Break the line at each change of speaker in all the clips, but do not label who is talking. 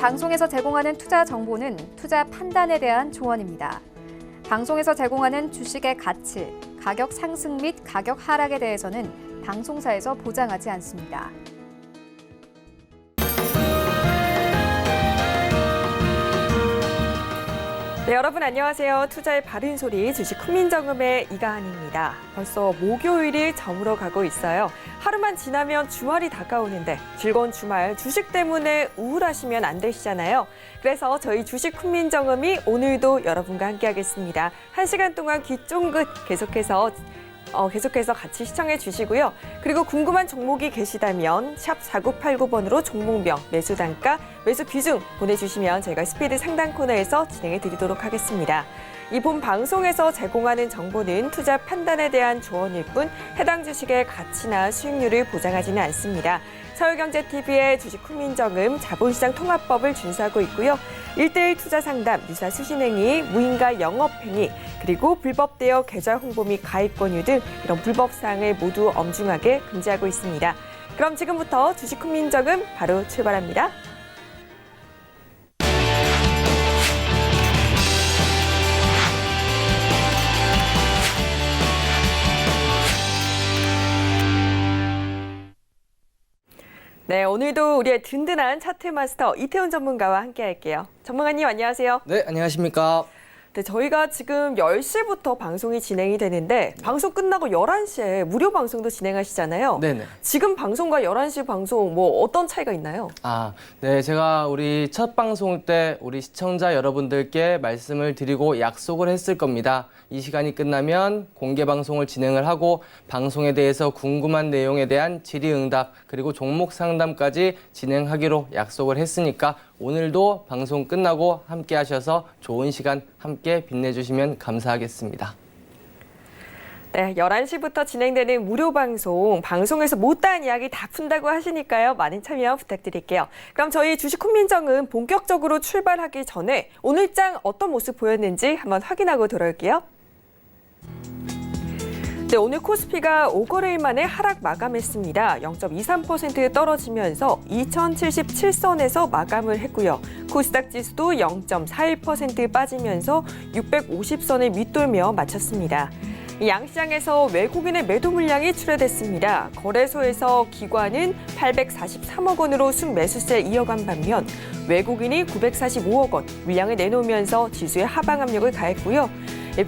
방송에서 제공하는 투자 정보는 투자 판단에 대한 조언입니다. 방송에서 제공하는 주식의 가치, 가격 상승 및 가격 하락에 대해서는 방송사에서 보장하지 않습니다.
네, 여러분 안녕하세요. 투자의 바른 소리 주식 훈민정음의 이가은입니다. 벌써 목요일이 저물어 가고 있어요. 하루만 지나면 주말이 다가오는데 즐거운 주말 주식 때문에 우울하시면 안 되시잖아요. 그래서 저희 주식 훈민정음이 오늘도 여러분과 함께하겠습니다. 1시간 동안 귀 쫑긋 계속해서 같이 시청해 주시고요. 그리고 궁금한 종목이 계시다면 샵 4989번으로 종목명, 매수 단가, 매수 비중 보내주시면 저희가 스피드 상담 코너에서 진행해 드리도록 하겠습니다. 이 본 방송에서 제공하는 정보는 투자 판단에 대한 조언일 뿐 해당 주식의 가치나 수익률을 보장하지는 않습니다. 서울경제TV의 주식 훈민정음 자본시장 통합법을 준수하고 있고요. 1:1 투자 상담, 유사 수신행위, 무인가 영업행위, 그리고 불법 대여 계좌 홍보 및 가입 권유 등 이런 불법 사항을 모두 엄중하게 금지하고 있습니다. 그럼 지금부터 주식 훈민정음 바로 출발합니다. 네, 오늘도 우리의 든든한 차트 마스터 이태훈 전문가와 함께 할게요. 전문가님 안녕하세요.
네, 안녕하십니까.
네, 저희가 지금 10시부터 방송이 진행이 되는데 방송 끝나고 11시에 무료 방송도 진행하시잖아요.
네네.
지금 방송과 11시 방송 뭐 어떤 차이가 있나요?
네, 제가 우리 첫 방송 때 우리 시청자 여러분들께 말씀을 드리고 약속을 했을 겁니다. 이 시간이 끝나면 공개 방송을 진행을 하고 방송에 대해서 궁금한 내용에 대한 질의응답 그리고 종목 상담까지 진행하기로 약속을 했으니까 오늘도 방송 끝나고 함께 하셔서 좋은 시간 함께 빛내주시면 감사하겠습니다.
네, 11시부터 진행되는 무료 방송, 방송에서 못다한 이야기 다 푼다고 하시니까요. 많은 참여 부탁드릴게요. 그럼 저희 주식 훈민정음 본격적으로 출발하기 전에 오늘장 어떤 모습 보였는지 한번 확인하고 돌아올게요. 네, 오늘 코스피가 5거래일 만에 하락 마감했습니다. 0.23% 떨어지면서 2077선에서 마감을 했고요. 코스닥 지수도 0.41% 빠지면서 650선을 밑돌며 마쳤습니다. 양시장에서 외국인의 매도 물량이 출하됐습니다. 거래소에서 기관은 843억 원으로 순매수세 이어간 반면 외국인이 945억 원 물량을 내놓으면서 지수에 하방 압력을 가했고요.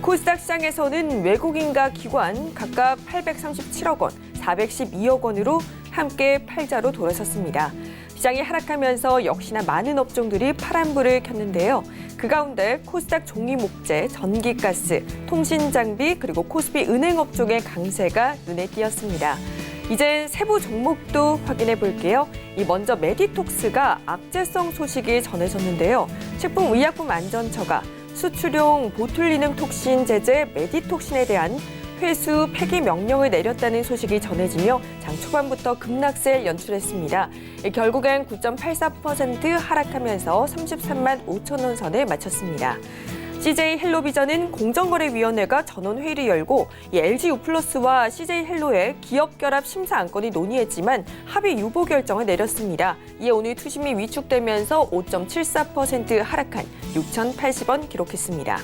코스닥 시장에서는 외국인과 기관 각각 837억 원, 412억 원으로 함께 팔자로 돌아섰습니다. 시장이 하락하면서 역시나 많은 업종들이 파란불을 켰는데요. 그 가운데 코스닥 종이목재, 전기가스, 통신장비 그리고 코스피 은행업종의 강세가 눈에 띄었습니다. 이제 세부 종목도 확인해 볼게요. 먼저 메디톡스가 악재성 소식이 전해졌는데요. 식품의약품안전처가 수출용 보툴리눔 톡신 제제 메디톡신에 대한 회수 폐기 명령을 내렸다는 소식이 전해지며 장 초반부터 급락세를 연출했습니다. 결국엔 9.84% 하락하면서 33만 5천 원 선에 마쳤습니다. CJ 헬로비전은 공정거래위원회가 전원회의를 열고 LG U+와 CJ 헬로의 기업 결합 심사 안건을 논의했지만 합의 유보 결정을 내렸습니다. 이에 오늘 투심이 위축되면서 5.74% 하락한 6,080원 기록했습니다.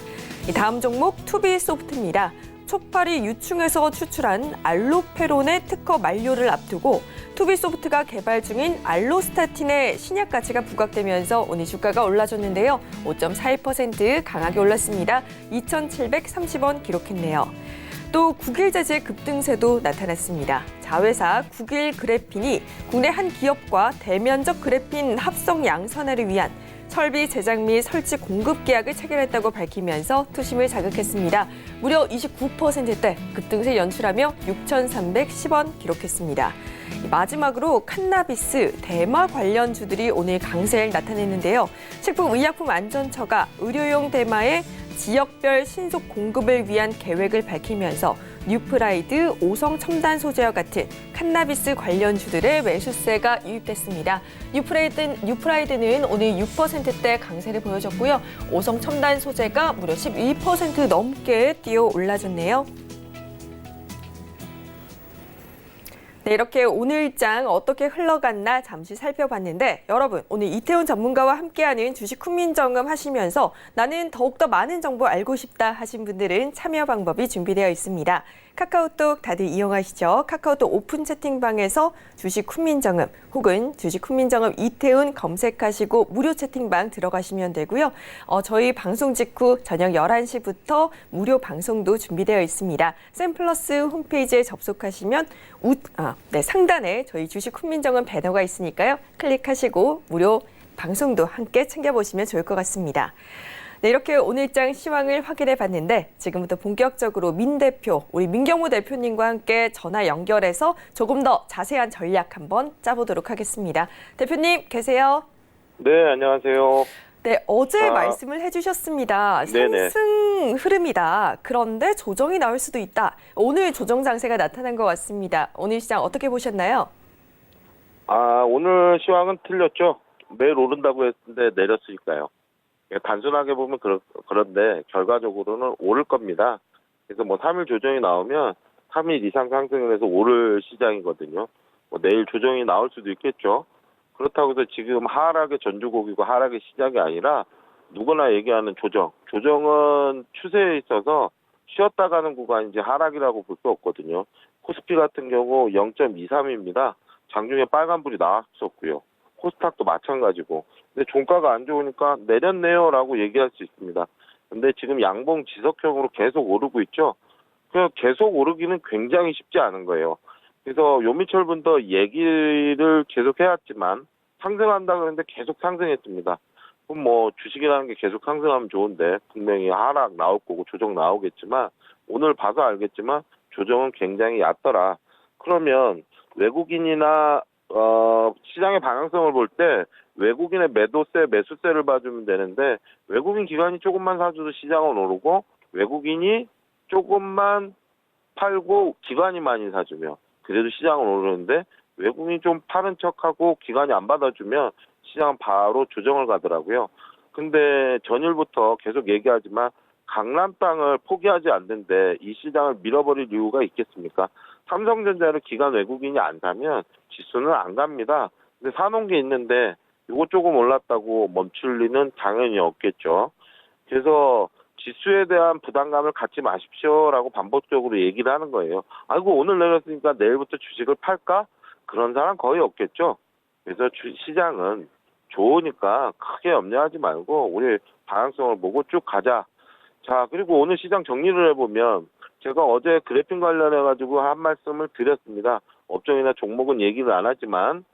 다음 종목 투비소프트입니다. 촉발이 유충에서 추출한 알로페론의 특허 만료를 앞두고 투비소프트가 개발 중인 알로스타틴의 신약 가치가 부각되면서 오늘 주가가 올라졌는데요. 5.41% 강하게 올랐습니다. 2,730원 기록했네요. 또 국일제재 급등세도 나타났습니다. 자회사 국일그래핀이 국내 한 기업과 대면적 그래핀 합성 양산화를 위한 설비 제작 및 설치 공급 계약을 체결했다고 밝히면서 투심을 자극했습니다. 무려 29%대 급등세 연출하며 6,310원 기록했습니다. 마지막으로 칸나비스, 대마 관련주들이 오늘 강세를 나타냈는데요. 식품의약품안전처가 의료용 대마의 지역별 신속 공급을 위한 계획을 밝히면서 뉴프라이드, 오성 첨단 소재와 같은 칸나비스 관련주들의 매수세가 유입됐습니다. 뉴프라이드는 오늘 6%대 강세를 보여줬고요. 오성 첨단 소재가 무려 11% 넘게 뛰어 올라졌네요. 네, 이렇게 오늘장 어떻게 흘러갔나 잠시 살펴봤는데 여러분 오늘 이태훈 전문가와 함께하는 주식 훈민정음 하시면서 나는 더욱더 많은 정보 알고 싶다 하신 분들은 참여 방법이 준비되어 있습니다. 카카오톡 다들 이용하시죠? 카카오톡 오픈 채팅방에서 주식 훈민정음 혹은 주식 훈민정음 이태훈 검색하시고 무료 채팅방 들어가시면 되고요. 저희 방송 직후 저녁 11시부터 무료 방송도 준비되어 있습니다. 샘플러스 홈페이지에 접속하시면 상단에 저희 주식 훈민정음 배너가 있으니까요. 클릭하시고 무료 방송도 함께 챙겨보시면 좋을 것 같습니다. 네, 이렇게 오늘장 시황을 확인해 봤는데 지금부터 본격적으로 민 대표, 우리 민경무 대표님과 함께 전화 연결해서 조금 더 자세한 전략 한번 짜보도록 하겠습니다. 대표님 계세요?
네, 안녕하세요.
네, 어제 말씀을 해주셨습니다.
네네.
상승 흐름이다. 그런데 조정이 나올 수도 있다. 오늘 조정 장세가 나타난 것 같습니다. 오늘 시장 어떻게 보셨나요?
오늘 시황은 틀렸죠. 매일 오른다고 했는데 내렸으니까요. 단순하게 보면 그런데 결과적으로는 오를 겁니다. 그래서 뭐 3일 조정이 나오면 3일 이상 상승을 해서 오를 시장이거든요. 뭐 내일 조정이 나올 수도 있겠죠. 그렇다고 해서 지금 하락의 전주곡이고 하락의 시작이 아니라 누구나 얘기하는 조정. 조정은 추세에 있어서 쉬었다 가는 구간인지 하락이라고 볼 수 없거든요. 코스피 같은 경우 0.23입니다. 장중에 빨간불이 나왔었고요. 코스닥도 마찬가지고. 근데 종가가 안 좋으니까 내렸네요라고 얘기할 수 있습니다. 근데 지금 양봉 지속형으로 계속 오르고 있죠. 계속 오르기는 굉장히 쉽지 않은 거예요. 그래서 요미철 분도 얘기를 계속 해왔지만 상승한다 그랬는데 계속 상승했습니다. 그럼 뭐 주식이라는 게 계속 상승하면 좋은데 분명히 하락 나올 거고 조정 나오겠지만 오늘 봐서 알겠지만 조정은 굉장히 얕더라. 그러면 외국인이나 시장의 방향성을 볼 때 외국인의 매도세, 매수세를 봐주면 되는데 외국인 기관이 조금만 사줘도 시장은 오르고 외국인이 조금만 팔고 기관이 많이 사주면 그래도 시장은 오르는데 외국인이 좀 파는 척하고 기관이 안 받아주면 시장은 바로 조정을 가더라고요. 근데 전일부터 계속 얘기하지만 강남 땅을 포기하지 않는데 이 시장을 밀어버릴 이유가 있겠습니까? 삼성전자를 기관 외국인이 안 사면 지수는 안 갑니다. 근데 사놓은 게 있는데 이거 조금 올랐다고 멈출 리는 당연히 없겠죠. 그래서 지수에 대한 부담감을 갖지 마십시오라고 반복적으로 얘기를 하는 거예요. 아이고 오늘 내렸으니까 내일부터 주식을 팔까? 그런 사람 거의 없겠죠. 그래서 시장은 좋으니까 크게 염려하지 말고 우리 방향성을 보고 쭉 가자. 자, 그리고 오늘 시장 정리를 해보면 제가 어제 그래핀 관련해가지고 한 말씀을 드렸습니다. 업종이나 종목은 얘기를 안 하지만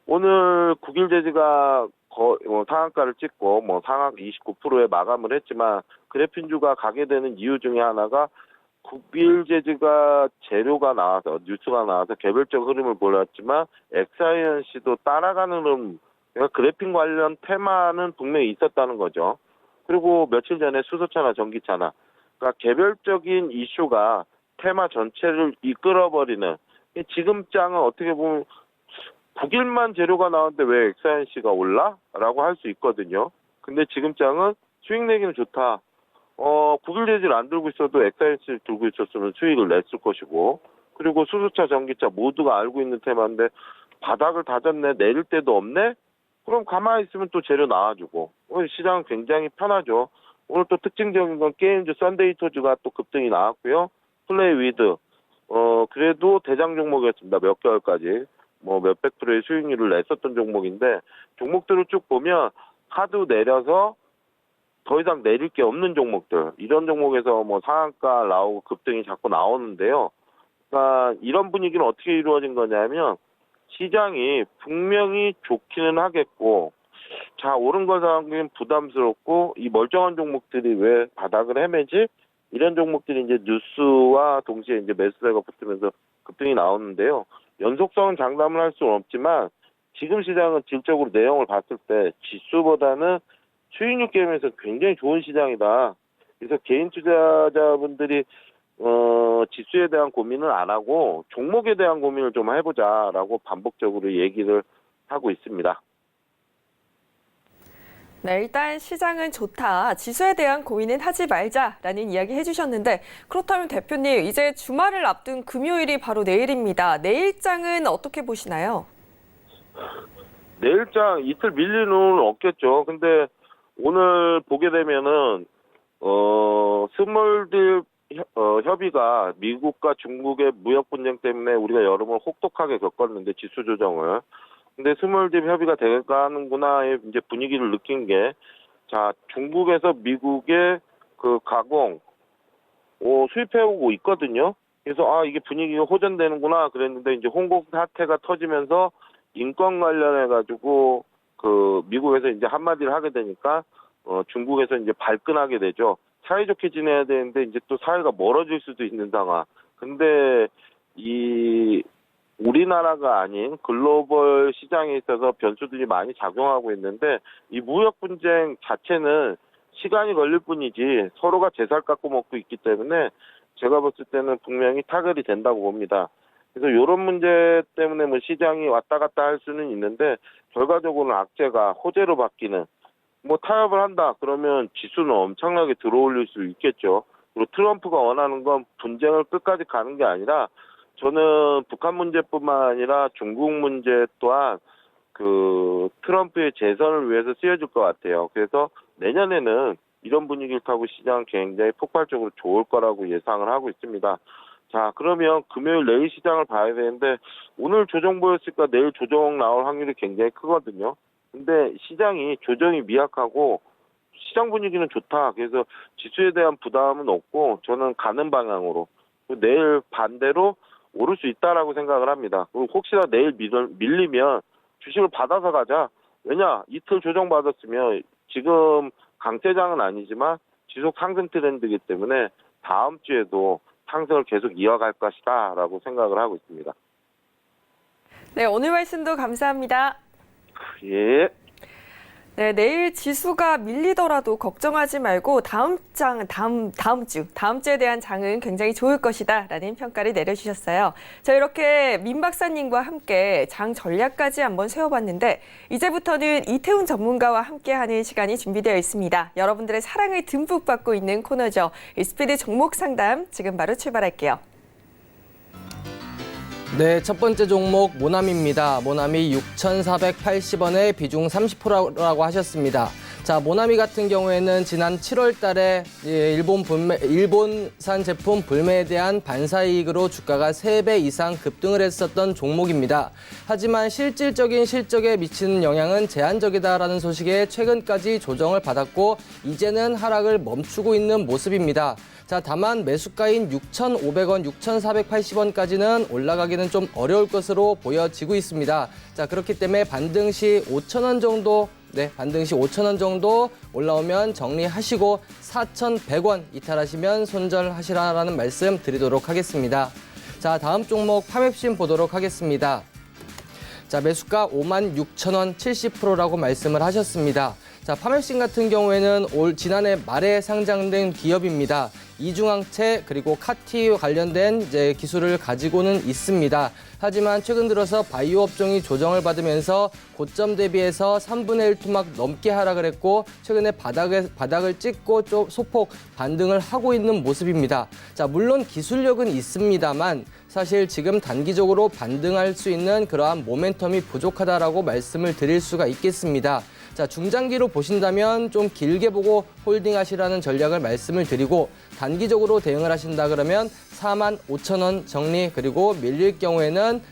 오늘 국일제지가 상한가를 찍고 뭐 상한 29%에 마감을 했지만 그래핀주가 가게 되는 이유 중에 하나가 국일제지가 재료가 나와서 뉴스가 나와서 개별적 흐름을 보였지만 엑사이언시도 따라가는 흐름, 그러니까 그래핀 관련 테마는 분명히 있었다는 거죠. 그리고 며칠 전에 수소차나 전기차나 그러니까 개별적인 이슈가 테마 전체를 이끌어버리는 지금 장은 어떻게 보면 9일만 재료가 나오는데 왜 엑사이언시가 올라? 라고 할 수 있거든요. 근데 지금 장은 수익 내기는 좋다. 9일 재질 안 들고 있어도 엑사이언시를 들고 있었으면 수익을 냈을 것이고 그리고 수소차, 전기차 모두가 알고 있는 테마인데 바닥을 다졌네, 내릴 데도 없네? 그럼 가만히 있으면 또 재료 나와주고 오늘 시장은 굉장히 편하죠. 오늘 또 특징적인 건 게임즈, 썬데이토즈가 또 급등이 나왔고요. 플레이 위드 그래도 대장 종목이었습니다. 몇 개월까지 뭐 몇백 프로의 수익률을 냈었던 종목인데 종목들을 쭉 보면 하도 내려서 더 이상 내릴 게 없는 종목들 이런 종목에서 뭐 상한가 나오고 급등이 자꾸 나오는데요. 그러니까 이런 분위기는 어떻게 이루어진 거냐면 시장이 분명히 좋기는 하겠고 자 오른 걸 사기엔 부담스럽고 이 멀쩡한 종목들이 왜 바닥을 헤매지? 이런 종목들이 이제 뉴스와 동시에 이제 매수세가 붙으면서 급등이 나오는데요. 연속성은 장담을 할 수는 없지만 지금 시장은 질적으로 내용을 봤을 때 지수보다는 수익률 게임에서 굉장히 좋은 시장이다. 그래서 개인 투자자분들이 지수에 대한 고민을 안 하고 종목에 대한 고민을 좀 해보자라고 반복적으로 얘기를 하고 있습니다.
네, 일단 시장은 좋다. 지수에 대한 고민은 하지 말자라는 이야기 해주셨는데 그렇다면 대표님, 이제 주말을 앞둔 금요일이 바로 내일입니다. 내일장은 어떻게 보시나요?
내일장 이틀 밀리는 없겠죠. 근데 오늘 보게 되면은 스몰딜 협의가 미국과 중국의 무역 분쟁 때문에 우리가 여름을 혹독하게 겪었는데 지수 조정을. 근데 스몰딜 협의가 돼가는구나의 이제 분위기를 느낀 게, 자, 중국에서 미국의 그 가공 수입해오고 있거든요. 그래서 이게 분위기가 호전되는구나 그랬는데, 이제 홍콩 사태가 터지면서 인권 관련해 가지고 그 미국에서 이제 한마디를 하게 되니까 중국에서 이제 발끈하게 되죠. 사이좋게 지내야 되는데 이제 또 사이가 멀어질 수도 있는 상황. 근데 이 우리나라가 아닌 글로벌 시장에 있어서 변수들이 많이 작용하고 있는데, 이 무역 분쟁 자체는 시간이 걸릴 뿐이지 서로가 제살 깎고 먹고 있기 때문에 제가 봤을 때는 분명히 타결이 된다고 봅니다. 그래서 이런 문제 때문에 뭐 시장이 왔다 갔다 할 수는 있는데, 결과적으로는 악재가 호재로 바뀌는, 뭐 타협을 한다 그러면 지수는 엄청나게 들어올릴 수 있겠죠. 그리고 트럼프가 원하는 건 분쟁을 끝까지 가는 게 아니라, 저는 북한 문제뿐만 아니라 중국 문제 또한 그 트럼프의 재선을 위해서 쓰여질 것 같아요. 그래서 내년에는 이런 분위기를 타고 시장 굉장히 폭발적으로 좋을 거라고 예상을 하고 있습니다. 자, 그러면 금요일 내일 시장을 봐야 되는데, 오늘 조정 보였으니까 내일 조정 나올 확률이 굉장히 크거든요. 근데 시장이 조정이 미약하고 시장 분위기는 좋다. 그래서 지수에 대한 부담은 없고 저는 가는 방향으로, 내일 반대로 오를 수 있다라고 생각을 합니다. 그리고 혹시나 내일 밀리면 주식을 받아서 가자. 왜냐? 이틀 조정 받았으면 지금 강세장은 아니지만 지속 상승 트렌드이기 때문에 다음 주에도 상승을 계속 이어갈 것이다라고 생각을 하고 있습니다.
네, 오늘 말씀도 감사합니다.
예.
네, 내일 지수가 밀리더라도 걱정하지 말고 다음 주에 대한 장은 굉장히 좋을 것이다라는 평가를 내려주셨어요. 자, 이렇게 민 박사님과 함께 장 전략까지 한번 세워봤는데, 이제부터는 이태훈 전문가와 함께하는 시간이 준비되어 있습니다. 여러분들의 사랑을 듬뿍 받고 있는 코너죠. 스피드 종목 상담 지금 바로 출발할게요.
네, 첫 번째 종목 모나미입니다. 모나미 6,480원에 비중 30%라고 하셨습니다. 자, 모나미 같은 경우에는 지난 7월 달에 일본산 제품 불매에 대한 반사이익으로 주가가 3배 이상 급등을 했었던 종목입니다. 하지만 실질적인 실적에 미치는 영향은 제한적이다라는 소식에 최근까지 조정을 받았고 이제는 하락을 멈추고 있는 모습입니다. 자, 다만 매수가인 6,500원, 6,480원까지는 올라가기는 좀 어려울 것으로 보여지고 있습니다. 자, 그렇기 때문에 반등 시 5,000원 정도, 반등 시 5,000원 정도 올라오면 정리하시고 4,100원 이탈하시면 손절하시라는 말씀 드리도록 하겠습니다. 자, 다음 종목 파맵신 보도록 하겠습니다. 자, 매수가 56,000원 70%라고 말씀을 하셨습니다. 자, 파맵신 같은 경우에는 지난해 말에 상장된 기업입니다. 이중항체 그리고 카티 관련된 기술을 가지고는 있습니다. 하지만 최근 들어서 바이오 업종이 조정을 받으면서 고점 대비해서 3분의 1 토막 넘게 하락을 했고 최근에 바닥을 찍고 좀 소폭 반등을 하고 있는 모습입니다. 자, 물론 기술력은 있습니다만 사실 지금 단기적으로 반등할 수 있는 그러한 모멘텀이 부족하다라고 말씀을 드릴 수가 있겠습니다. 자, 중장기로 보신다면 좀 길게 보고 홀딩하시라는 전략을 말씀을 드리고, 단기적으로 대응을 하신다 그러면 45,000원 정리, 그리고 밀릴 경우에는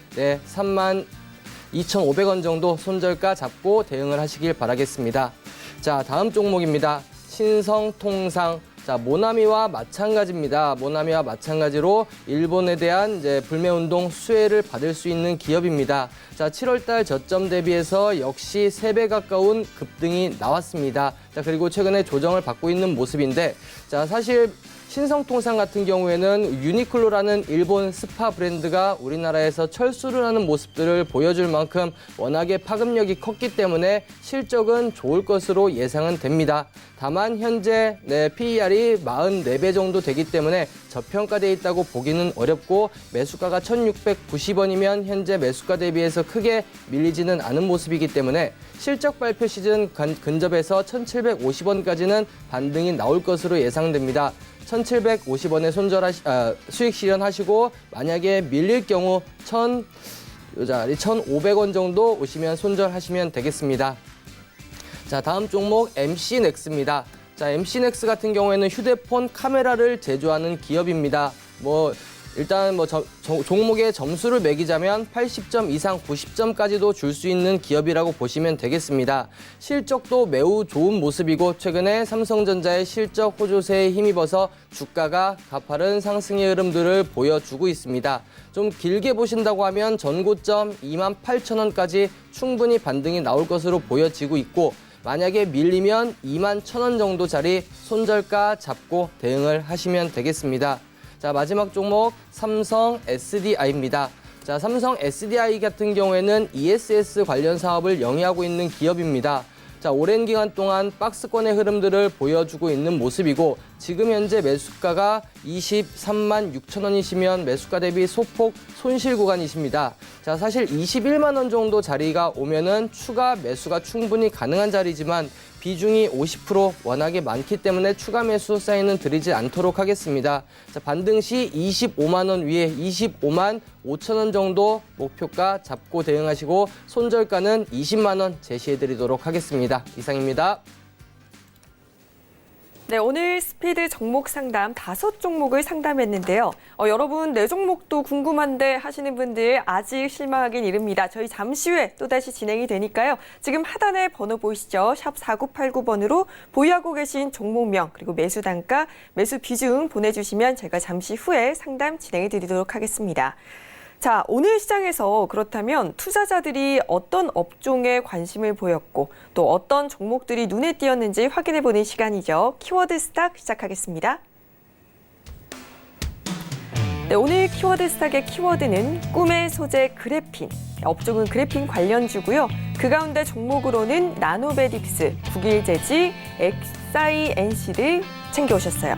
32,500원 정도 손절가 잡고 대응을 하시길 바라겠습니다. 자, 다음 종목입니다. 신성통상. 자, 모나미와 마찬가지입니다. 모나미와 마찬가지로 일본에 대한 불매운동 수혜를 받을 수 있는 기업입니다. 자, 7월달 저점 대비해서 역시 3배 가까운 급등이 나왔습니다. 자, 그리고 최근에 조정을 받고 있는 모습인데, 자, 사실 신성통상 같은 경우에는 유니클로라는 일본 스파 브랜드가 우리나라에서 철수를 하는 모습들을 보여줄 만큼 워낙에 파급력이 컸기 때문에 실적은 좋을 것으로 예상은 됩니다. 다만 현재 PER이 44배 정도 되기 때문에 저평가되어 있다고 보기는 어렵고 매수가가 1,690원이면 현재 매수가 대비해서 크게 밀리지는 않은 모습이기 때문에 실적 발표 시즌 근접해서 1,750원까지는 반등이 나올 것으로 예상됩니다. 1,750원에 수익 실현하시고 만약에 밀릴 경우 1,500원 정도 오시면 손절하시면 되겠습니다. 자, 다음 종목 MC넥스입니다. 자, MC넥스 같은 경우에는 휴대폰 카메라를 제조하는 기업입니다. 일단 종목의 점수를 매기자면 80점 이상 90점까지도 줄 수 있는 기업이라고 보시면 되겠습니다. 실적도 매우 좋은 모습이고 최근에 삼성전자의 실적 호조세에 힘입어서 주가가 가파른 상승의 흐름들을 보여주고 있습니다. 좀 길게 보신다고 하면 전고점 28,000원까지 충분히 반등이 나올 것으로 보여지고 있고 만약에 밀리면 21,000원 정도짜리 손절가 잡고 대응을 하시면 되겠습니다. 자, 마지막 종목 삼성 SDI입니다. 자, 삼성 SDI 같은 경우에는 ESS 관련 사업을 영위하고 있는 기업입니다. 자, 오랜 기간 동안 박스권의 흐름들을 보여주고 있는 모습이고 지금 현재 매수가가 23만 6천 원이시면 매수가 대비 소폭 손실 구간이십니다. 자, 사실 21만 원 정도 자리가 오면은 추가 매수가 충분히 가능한 자리지만 비중이 50% 워낙에 많기 때문에 추가 매수 사인은 드리지 않도록 하겠습니다. 자, 반등 시 25만 원 위에 25만 5천 원 정도 목표가 잡고 대응하시고 손절가는 20만 원 제시해드리도록 하겠습니다. 이상입니다.
네, 오늘 스피드 종목 상담 5종목을 상담했는데요. 여러분 4종목도 궁금한데 하시는 분들 아직 실망하긴 이릅니다. 저희 잠시 후에 또다시 진행이 되니까요. 지금 하단에 번호 보이시죠? 샵 4989번으로 보유하고 계신 종목명 그리고 매수 단가, 매수 비중 보내주시면 제가 잠시 후에 상담 진행해 드리도록 하겠습니다. 자, 오늘 시장에서 그렇다면 투자자들이 어떤 업종에 관심을 보였고 또 어떤 종목들이 눈에 띄었는지 확인해보는 시간이죠. 키워드 스탁 시작하겠습니다. 네, 오늘 키워드 스탁의 키워드는 꿈의 소재 그래핀. 업종은 그래핀 관련주고요. 그 가운데 종목으로는 나노베딕스, 국일제지, XINC를 챙겨오셨어요.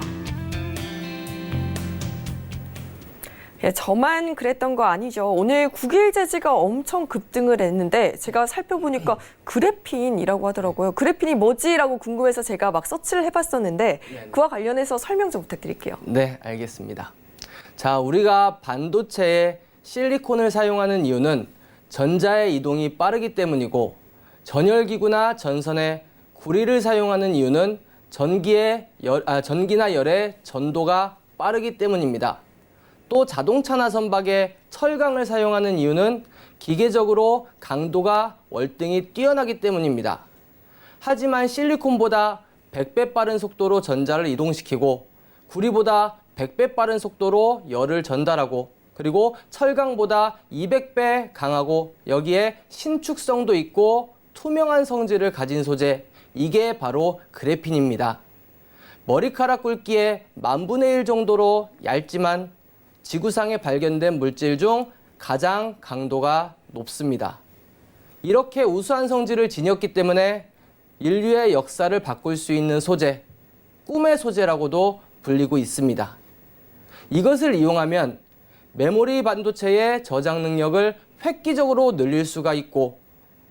예, 저만 그랬던 거 아니죠. 오늘 국일제지가 엄청 급등을 했는데 제가 살펴보니까 그래핀이라고 하더라고요. 그래핀이 뭐지라고 궁금해서 제가 막 서치를 해봤었는데 그와 관련해서 설명 좀 부탁드릴게요.
네, 알겠습니다. 자, 우리가 반도체에 실리콘을 사용하는 이유는 전자의 이동이 빠르기 때문이고 전열기구나 전선에 구리를 사용하는 이유는 전기나 열의 전도가 빠르기 때문입니다. 또 자동차나 선박에 철강을 사용하는 이유는 기계적으로 강도가 월등히 뛰어나기 때문입니다. 하지만 실리콘보다 100배 빠른 속도로 전자를 이동시키고 구리보다 100배 빠른 속도로 열을 전달하고 그리고 철강보다 200배 강하고 여기에 신축성도 있고 투명한 성질을 가진 소재, 이게 바로 그래핀입니다. 머리카락 굵기의 10,000분의 1 정도로 얇지만 지구상에 발견된 물질 중 가장 강도가 높습니다. 이렇게 우수한 성질을 지녔기 때문에 인류의 역사를 바꿀 수 있는 소재, 꿈의 소재라고도 불리고 있습니다. 이것을 이용하면 메모리 반도체의 저장 능력을 획기적으로 늘릴 수가 있고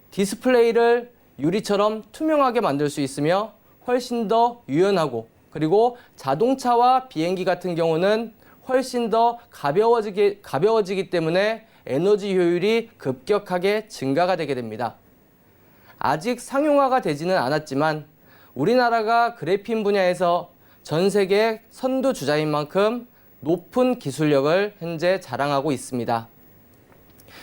디스플레이를 유리처럼 투명하게 만들 수 있으며 훨씬 더 유연하고 그리고 자동차와 비행기 같은 경우는 훨씬 더 가벼워지기 때문에 에너지 효율이 급격하게 증가가 되게 됩니다. 아직 상용화가 되지는 않았지만 우리나라가 그래핀 분야에서 전 세계 선두주자인 만큼 높은 기술력을 현재 자랑하고 있습니다.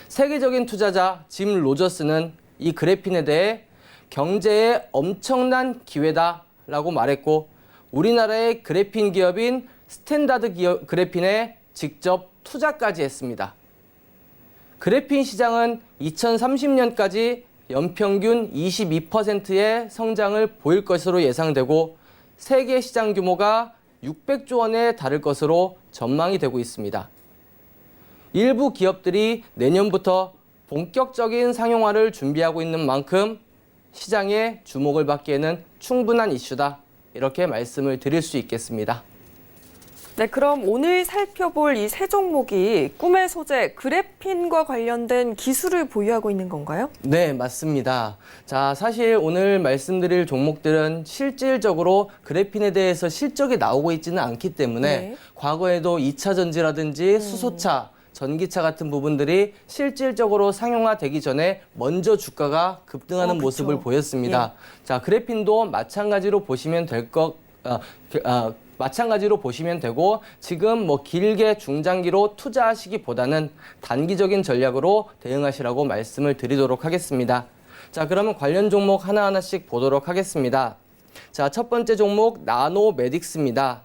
세계적인 투자자 짐 로저스는 이 그래핀에 대해 경제의 엄청난 기회다라고 말했고 우리나라의 그래핀 기업인 스탠다드 그래핀에 직접 투자까지 했습니다. 그래핀 시장은 2030년까지 연평균 22%의 성장을 보일 것으로 예상되고 세계 시장 규모가 600조 원에 달할 것으로 전망이 되고 있습니다. 일부 기업들이 내년부터 본격적인 상용화를 준비하고 있는 만큼 시장의 주목을 받기에는 충분한 이슈다. 이렇게 말씀을 드릴 수 있겠습니다.
네, 그럼 오늘 살펴볼 이 세 종목이 꿈의 소재 그래핀과 관련된 기술을 보유하고 있는 건가요?
네, 맞습니다. 자, 사실 오늘 말씀드릴 종목들은 실질적으로 그래핀에 대해서 실적이 나오고 있지는 않기 때문에
네.
과거에도 2차 전지라든지 수소차, 전기차 같은 부분들이 실질적으로 상용화되기 전에 먼저 주가가 급등하는
그쵸.
모습을 보였습니다. 자, 그래핀도 마찬가지로 보시면 마찬가지로 보시면 되고 지금 뭐 길게 중장기로 투자하시기보다는 단기적인 전략으로 대응하시라고 말씀을 드리도록 하겠습니다. 자, 그러면 관련 종목 하나하나씩 보도록 하겠습니다. 자, 첫 번째 종목 나노메딕스입니다.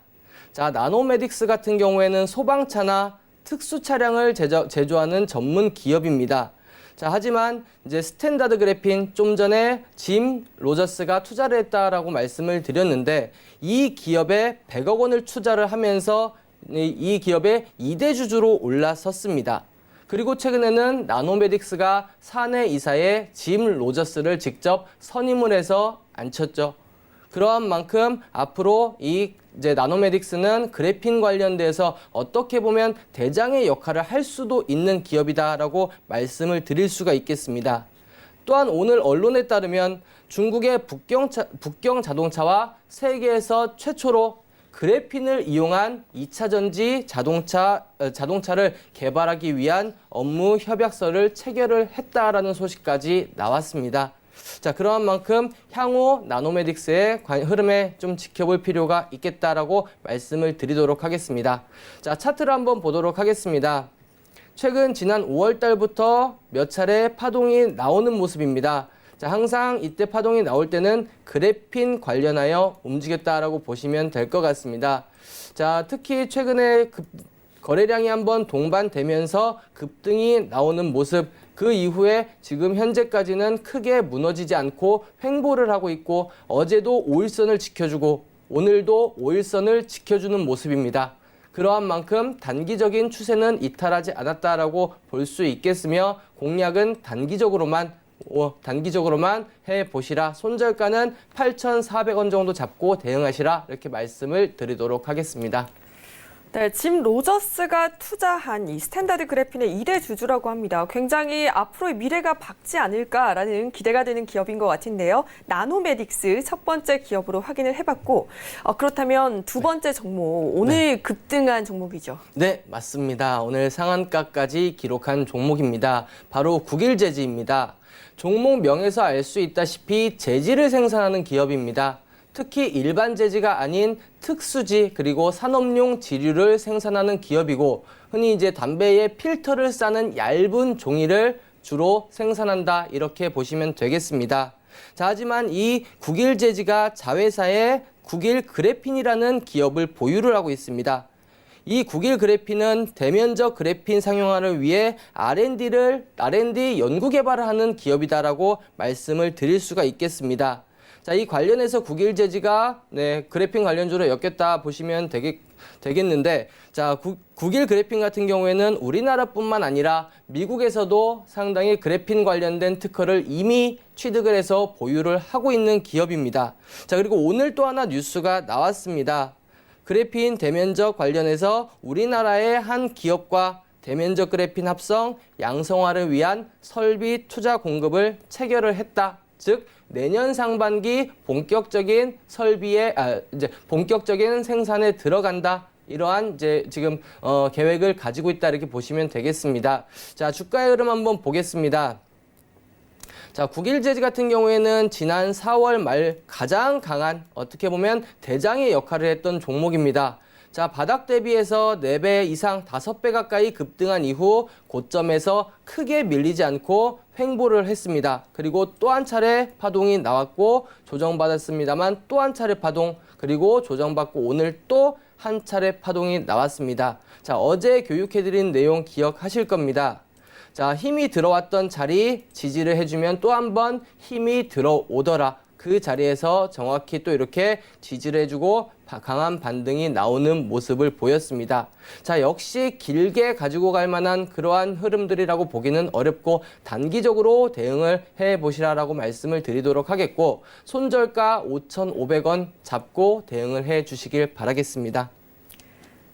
자, 나노메딕스 같은 경우에는 소방차나 특수 차량을 제조하는 전문 기업입니다. 자, 하지만 이제 스탠다드 그래핀 좀 전에 짐 로저스가 투자를 했다라고 말씀을 드렸는데 이 기업에 100억 원을 투자를 하면서 이 기업의 2대 주주로 올라섰습니다. 그리고 최근에는 나노메딕스가 사내 이사에 짐 로저스를 직접 선임을 해서 앉혔죠. 그러한 만큼 앞으로 이제 나노메딕스는 그래핀 관련돼서 어떻게 보면 대장의 역할을 할 수도 있는 기업이다라고 말씀을 드릴 수가 있겠습니다. 또한 오늘 언론에 따르면 중국의 북경 자동차와 세계에서 최초로 그래핀을 이용한 2차 전지 자동차를 개발하기 위한 업무 협약서를 체결을 했다라는 소식까지 나왔습니다. 자, 그러한 만큼 향후 나노메딕스의 흐름에 좀 지켜볼 필요가 있겠다라고 말씀을 드리도록 하겠습니다. 자, 차트를 한번 보도록 하겠습니다. 최근 지난 5월 달부터 몇 차례 파동이 나오는 모습입니다. 자, 항상 이때 파동이 나올 때는 그래핀 관련하여 움직였다라고 보시면 될 것 같습니다. 자, 특히 최근에 거래량이 한번 동반되면서 급등이 나오는 모습, 그 이후에 지금 현재까지는 크게 무너지지 않고 횡보를 하고 있고 어제도 5일선을 지켜주고 오늘도 5일선을 지켜주는 모습입니다. 그러한 만큼 단기적인 추세는 이탈하지 않았다라고 볼 수 있겠으며 공략은 단기적으로만 해보시라. 손절가는 8,400원 정도 잡고 대응하시라. 이렇게 말씀을 드리도록 하겠습니다.
네, 짐 로저스가 투자한 이 스탠다드 그래핀의 2대 주주라고 합니다. 굉장히 앞으로의 미래가 밝지 않을까라는 기대가 되는 기업인 것 같은데요. 나노메딕스 첫 번째 기업으로 확인을 해봤고 그렇다면 두 번째 종목, 오늘 급등한 종목이죠.
네, 맞습니다. 오늘 상한가까지 기록한 종목입니다. 바로 국일재지입니다. 종목 명에서 알 수 있다시피 재질을 생산하는 기업입니다. 특히 일반 재지가 아닌 특수지 그리고 산업용 지류를 생산하는 기업이고 흔히 이제 담배에 필터를 싸는 얇은 종이를 주로 생산한다 이렇게 보시면 되겠습니다. 자, 하지만 이 국일재지가 자회사의 국일그래핀이라는 기업을 보유를 하고 있습니다. 이 국일그래핀은 대면적 그래핀 상용화를 위해 R&D 연구 개발을 하는 기업이다라고 말씀을 드릴 수가 있겠습니다. 자, 이 관련해서 국일재지가 그래핀 관련주로 엮였다 보시면 되겠는데, 자, 국일그래핀 같은 경우에는 우리나라뿐만 아니라 미국에서도 상당히 그래핀 관련된 특허를 이미 취득을 해서 보유를 하고 있는 기업입니다. 자, 그리고 오늘 또 하나 뉴스가 나왔습니다. 그래핀 대면적 관련해서 우리나라의 한 기업과 대면적 그래핀 합성 양성화를 위한 설비 투자 공급을 체결을 했다. 즉 내년 상반기 본격적인 본격적인 생산에 들어간다. 이러한 이제 지금 계획을 가지고 있다 이렇게 보시면 되겠습니다. 자, 주가의 흐름 한번 보겠습니다. 자, 국일재지 같은 경우에는 지난 4월 말 가장 강한 어떻게 보면 대장의 역할을 했던 종목입니다. 자, 바닥 대비해서 4배 이상 5배 가까이 급등한 이후 고점에서 크게 밀리지 않고 횡보를 했습니다. 그리고 또 한 차례 파동이 나왔고 조정받았습니다만 또 한 차례 파동, 그리고 조정받고 오늘 또 한 차례 파동이 나왔습니다. 자, 어제 교육해드린 내용 기억하실 겁니다. 자, 힘이 들어왔던 자리 지지를 해주면 또 한 번 힘이 들어오더라. 그 자리에서 정확히 또 이렇게 지지를 해주고 강한 반등이 나오는 모습을 보였습니다. 자, 역시 길게 가지고 갈 만한 그러한 흐름들이라고 보기는 어렵고 단기적으로 대응을 해보시라라고 말씀을 드리도록 하겠고, 손절가 5,500원 잡고 대응을 해주시길 바라겠습니다.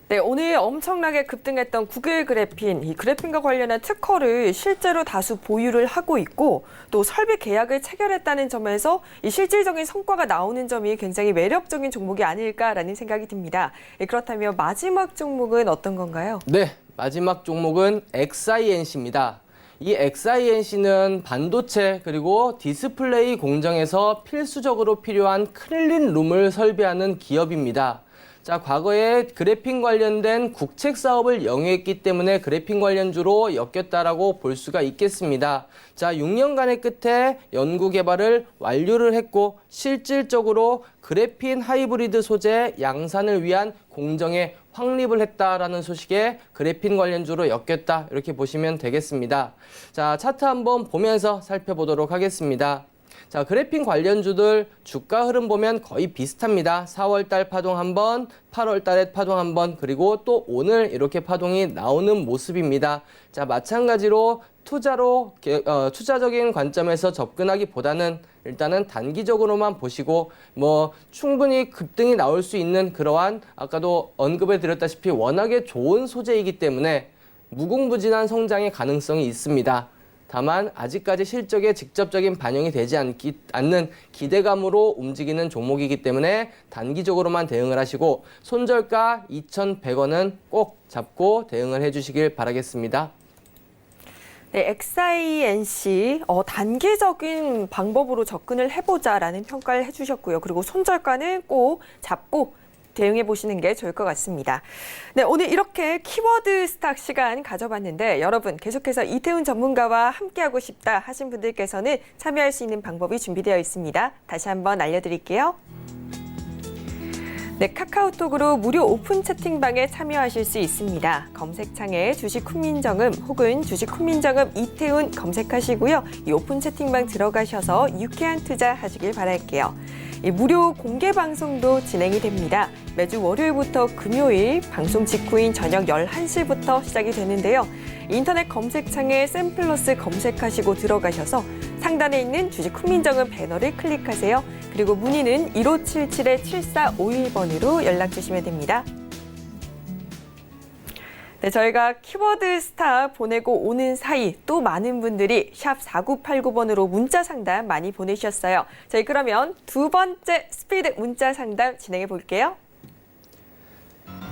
네, 오늘 엄청나게 급등했던 구글 그래핀, 이 그래핀과 관련한 특허를 실제로 다수 보유를 하고 있고 또 설비 계약을 체결했다는 점에서 이 실질적인 성과가 나오는 점이 굉장히 매력적인 종목이 아닐까라는 생각이 듭니다. 그렇다면 마지막 종목은 어떤 건가요?
네, 마지막 종목은 XINC입니다. 이 XINC는 반도체 그리고 디스플레이 공정에서 필수적으로 필요한 클린룸을 설비하는 기업입니다. 자, 과거에 그래핀 관련된 국책 사업을 영위했기 때문에 그래핀 관련주로 엮였다라고 볼 수가 있겠습니다. 자, 6년간의 끝에 연구 개발을 완료를 했고 실질적으로 그래핀 하이브리드 소재 양산을 위한 공정에 확립을 했다라는 소식에 그래핀 관련주로 엮였다, 이렇게 보시면 되겠습니다. 자, 차트 한번 보면서 살펴보도록 하겠습니다. 자, 그래핀 관련주들 주가 흐름 보면 거의 비슷합니다. 4월달 파동 한 번, 8월달에 파동 한 번, 그리고 또 오늘 이렇게 파동이 나오는 모습입니다. 자, 마찬가지로 투자적인 관점에서 접근하기보다는 일단은 단기적으로만 보시고 충분히 급등이 나올 수 있는 그러한 아까도 언급해 드렸다시피 워낙에 좋은 소재이기 때문에 무궁무진한 성장의 가능성이 있습니다. 다만 아직까지 실적에 직접적인 반영이 되지 않는 기대감으로 움직이는 종목이기 때문에 단기적으로만 대응을 하시고 손절가 2,100원은 꼭 잡고 대응을 해주시길 바라겠습니다.
네, XINC 단기적인 방법으로 접근을 해보자라는 평가를 해주셨고요. 그리고 손절가는 꼭 잡고 대응해 보시는 게 좋을 것 같습니다. 네, 오늘 이렇게 키워드 스탁 시간 가져봤는데 여러분 계속해서 이태훈 전문가와 함께하고 싶다 하신 분들께서는 참여할 수 있는 방법이 준비되어 있습니다. 다시 한번 알려드릴게요. 네, 카카오톡으로 무료 오픈 채팅방에 참여하실 수 있습니다. 검색창에 주식 훈민정음 혹은 주식 훈민정음 이태훈 검색하시고요. 이 오픈 채팅방 들어가셔서 유쾌한 투자 하시길 바랄게요. 이 무료 공개 방송도 진행이 됩니다. 매주 월요일부터 금요일 방송 직후인 저녁 11시부터 시작이 되는데요. 인터넷 검색창에 샘플러스 검색하시고 들어가셔서 상단에 있는 주식 훈민정음 배너를 클릭하세요. 그리고 문의는 1577-7451번으로 연락 주시면 됩니다. 네, 저희가 키워드 스타 보내고 오는 사이 또 많은 분들이 샵 4989번으로 문자 상담 많이 보내주셨어요. 저희 그러면 두 번째 스피드 문자 상담 진행해 볼게요.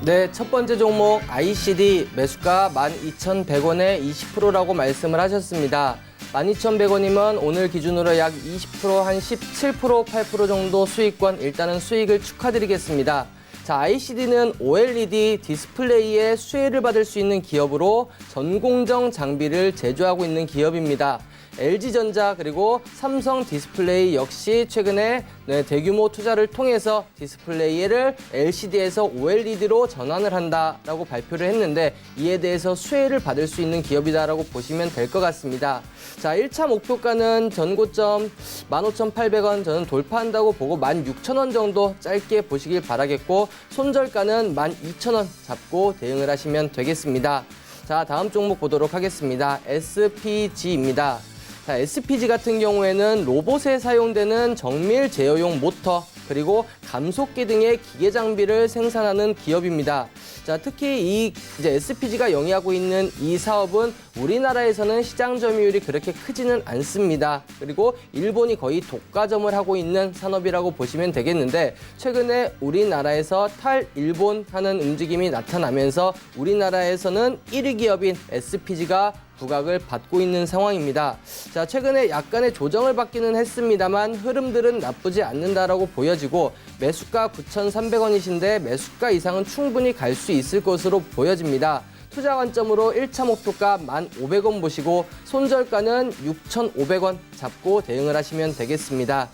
네, 첫 번째 종목 ICD 매수가 12,100원에 20%라고 말씀을 하셨습니다. 12,100원이면 오늘 기준으로 약 20%, 한 17%, 8% 정도 수익권, 일단은 수익을 축하드리겠습니다. 자, ICD는 OLED 디스플레이에 수혜를 받을 수 있는 기업으로 전공정 장비를 제조하고 있는 기업입니다. LG전자 그리고 삼성 디스플레이 역시 최근에 대규모 투자를 통해서 디스플레이를 LCD에서 OLED로 전환을 한다라고 발표를 했는데 이에 대해서 수혜를 받을 수 있는 기업이다라고 보시면 될 것 같습니다. 자, 1차 목표가는 전고점 15,800원 저는 돌파한다고 보고 16,000원 정도 짧게 보시길 바라겠고 손절가는 12,000원 잡고 대응을 하시면 되겠습니다. 자, 다음 종목 보도록 하겠습니다. SPG입니다. 자, SPG 같은 경우에는 로봇에 사용되는 정밀 제어용 모터 그리고 감속기 등의 기계 장비를 생산하는 기업입니다. 자, 특히 이제 SPG가 영위하고 있는 이 사업은 우리나라에서는 시장 점유율이 그렇게 크지는 않습니다. 그리고 일본이 거의 독과점을 하고 있는 산업이라고 보시면 되겠는데 최근에 우리나라에서 탈일본하는 움직임이 나타나면서 우리나라에서는 1위 기업인 SPG가 부각을 받고 있는 상황입니다. 자, 최근에 약간의 조정을 받기는 했습니다만 흐름들은 나쁘지 않는다라고 보여지고 매수가 9,300원이신데 매수가 이상은 충분히 갈 수 있을 것으로 보여집니다. 투자 관점으로 1차 목표가 1,500원 보시고 손절가는 6,500원 잡고 대응을 하시면 되겠습니다.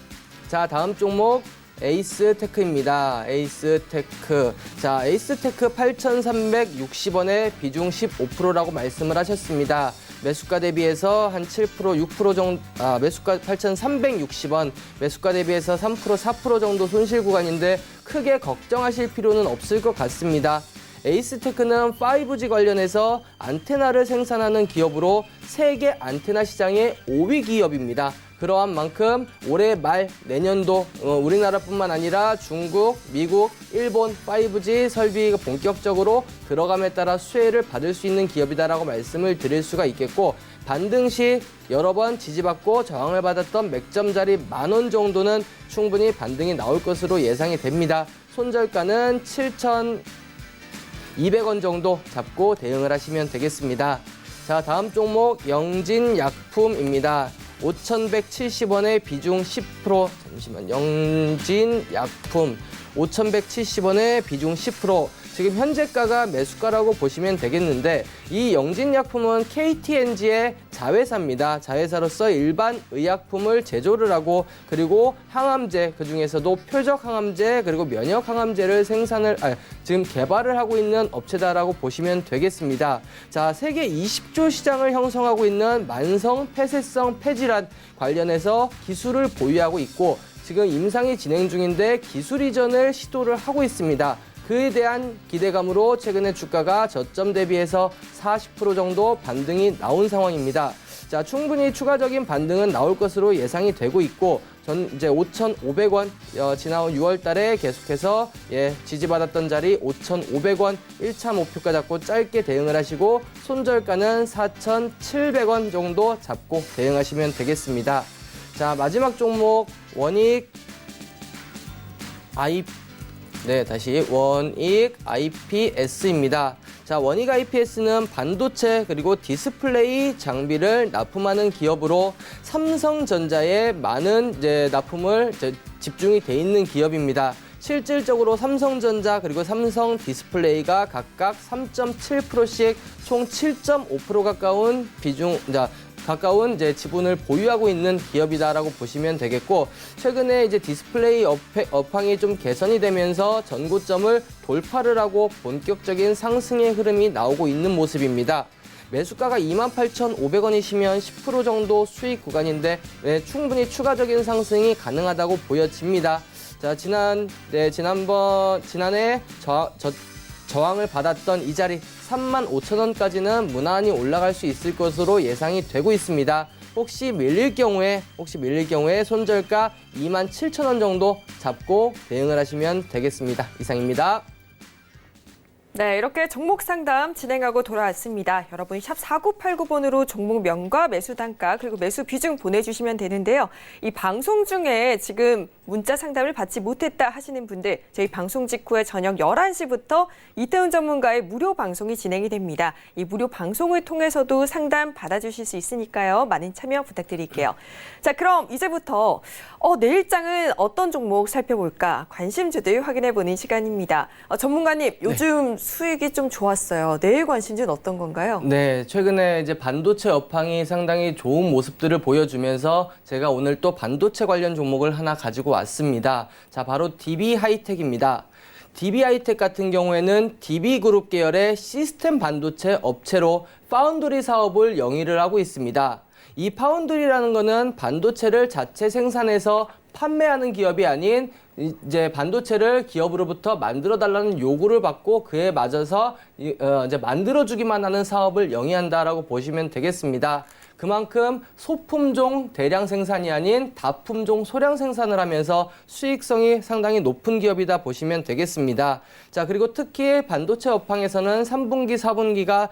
자, 다음 종목 에이스테크입니다. 에이스테크. 자, 에이스테크 8,360원에 비중 15%라고 말씀을 하셨습니다. 매수가 대비해서 한 7%, 6% 정도, 매수가 8,360원, 매수가 대비해서 3%, 4% 정도 손실 구간인데 크게 걱정하실 필요는 없을 것 같습니다. 에이스테크는 5G 관련해서 안테나를 생산하는 기업으로 세계 안테나 시장의 5위 기업입니다. 그러한 만큼 올해 말 내년도 우리나라뿐만 아니라 중국, 미국, 일본 5G 설비가 본격적으로 들어감에 따라 수혜를 받을 수 있는 기업이다라고 말씀을 드릴 수가 있겠고, 반등 시 여러 번 지지받고 저항을 받았던 맥점자리 10,000원 정도는 충분히 반등이 나올 것으로 예상이 됩니다. 손절가는 7,200원 정도 잡고 대응을 하시면 되겠습니다. 자, 다음 종목 영진약품입니다. 5,170원의 비중 10%, 잠시만, 영진약품 5,170원의 비중 10%, 지금 현재가가 매수가라고 보시면 되겠는데, 이 영진약품은 KTNG의 자회사입니다. 자회사로서 일반 의약품을 제조를 하고, 그리고 항암제, 그중에서도 표적 항암제, 그리고 면역 항암제를 지금 개발을 하고 있는 업체다라고 보시면 되겠습니다. 자, 세계 20조 시장을 형성하고 있는 만성 폐쇄성 폐질환 관련해서 기술을 보유하고 있고, 지금 임상이 진행 중인데 기술 이전을 시도를 하고 있습니다. 그에 대한 기대감으로 최근에 주가가 저점 대비해서 40% 정도 반등이 나온 상황입니다. 자, 충분히 추가적인 반등은 나올 것으로 예상이 되고 있고, 이제 5,500원, 지난 6월 달에 계속해서 지지받았던 자리 5,500원 1차 목표가 잡고 짧게 대응을 하시고, 손절가는 4,700원 정도 잡고 대응하시면 되겠습니다. 자, 마지막 종목 원익 IPS입니다. 자, 원익 IPS는 반도체 그리고 디스플레이 장비를 납품하는 기업으로 삼성전자에 많은 납품을 집중이 돼 있는 기업입니다. 실질적으로 삼성전자 그리고 삼성 디스플레이가 각각 3.7%씩 총 7.5% 가까운 지분을 보유하고 있는 기업이다라고 보시면 되겠고, 최근에 디스플레이 업황이 좀 개선이 되면서 전고점을 돌파를 하고 본격적인 상승의 흐름이 나오고 있는 모습입니다. 매수가가 28,500원이시면 10% 정도 수익 구간인데 충분히 추가적인 상승이 가능하다고 보여집니다. 자, 지난해 저항을 받았던 이 자리 35,000원까지는 무난히 올라갈 수 있을 것으로 예상이 되고 있습니다. 혹시 밀릴 경우에 손절가 27,000원 정도 잡고 대응을 하시면 되겠습니다. 이상입니다.
네, 이렇게 종목 상담 진행하고 돌아왔습니다. 여러분 샵 4989번으로 종목명과 매수 단가 그리고 매수 비중 보내주시면 되는데요. 이 방송 중에 지금 문자 상담을 받지 못했다 하시는 분들, 저희 방송 직후에 저녁 11시부터 이태훈 전문가의 무료 방송이 진행이 됩니다. 이 무료 방송을 통해서도 상담 받아주실 수 있으니까요. 많은 참여 부탁드릴게요. 자, 그럼 이제부터 내일장은 어떤 종목 살펴볼까? 관심주들 확인해보는 시간입니다. 전문가님, 요즘 수익이 좀 좋았어요. 내일 관심주는 어떤 건가요?
네, 최근에 반도체 업황이 상당히 좋은 모습들을 보여주면서 제가 오늘 또 반도체 관련 종목을 하나 가지고 왔습니다. 자, 바로 DB하이텍입니다. DB하이텍 같은 경우에는 DB그룹 계열의 시스템 반도체 업체로 파운드리 사업을 영위를 하고 있습니다. 이 파운드리라는 거는 반도체를 자체 생산해서 판매하는 기업이 아닌 반도체를 기업으로부터 만들어 달라는 요구를 받고 그에 맞아서 만들어주기만 하는 사업을 영위한다라고 보시면 되겠습니다. 그만큼 소품종 대량 생산이 아닌 다품종 소량 생산을 하면서 수익성이 상당히 높은 기업이다 보시면 되겠습니다. 자, 그리고 특히 반도체 업황에서는 3분기, 4분기가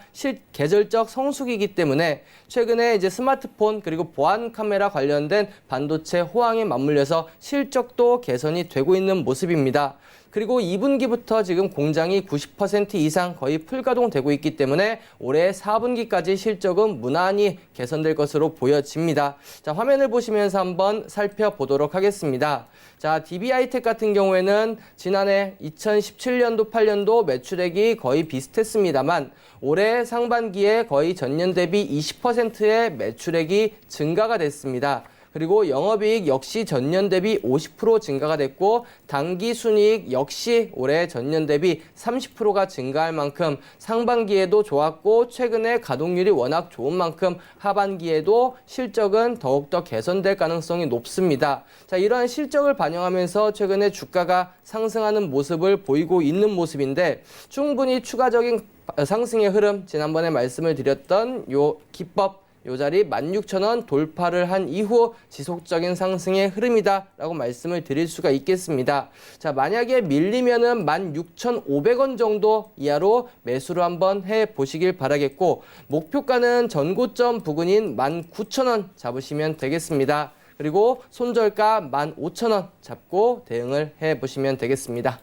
계절적 성수기이기 때문에 최근에 스마트폰 그리고 보안 카메라 관련된 반도체 호황에 맞물려서 실적도 개선이 되고 있는 모습입니다. 그리고 2분기부터 지금 공장이 90% 이상 거의 풀가동되고 있기 때문에 올해 4분기까지 실적은 무난히 개선될 것으로 보여집니다. 자, 화면을 보시면서 한번 살펴보도록 하겠습니다. 자, DB하이텍 같은 경우에는 지난해 2017년도, 8년도 매출액이 거의 비슷했습니다만 올해 상반기에 거의 전년 대비 20%의 매출액이 증가가 됐습니다. 그리고 영업이익 역시 전년 대비 50% 증가가 됐고 당기 순이익 역시 올해 전년 대비 30%가 증가할 만큼 상반기에도 좋았고 최근에 가동률이 워낙 좋은 만큼 하반기에도 실적은 더욱더 개선될 가능성이 높습니다. 자, 이러한 실적을 반영하면서 최근에 주가가 상승하는 모습을 보이고 있는 모습인데 충분히 추가적인 상승의 흐름, 지난번에 말씀을 드렸던 요 기법, 요 자리 16,000원 돌파를 한 이후 지속적인 상승의 흐름이다라고 말씀을 드릴 수가 있겠습니다. 자, 만약에 밀리면은 16,500원 정도 이하로 매수를 한번 해 보시길 바라겠고 목표가는 전고점 부근인 19,000원 잡으시면 되겠습니다. 그리고 손절가 15,000원 잡고 대응을 해 보시면 되겠습니다.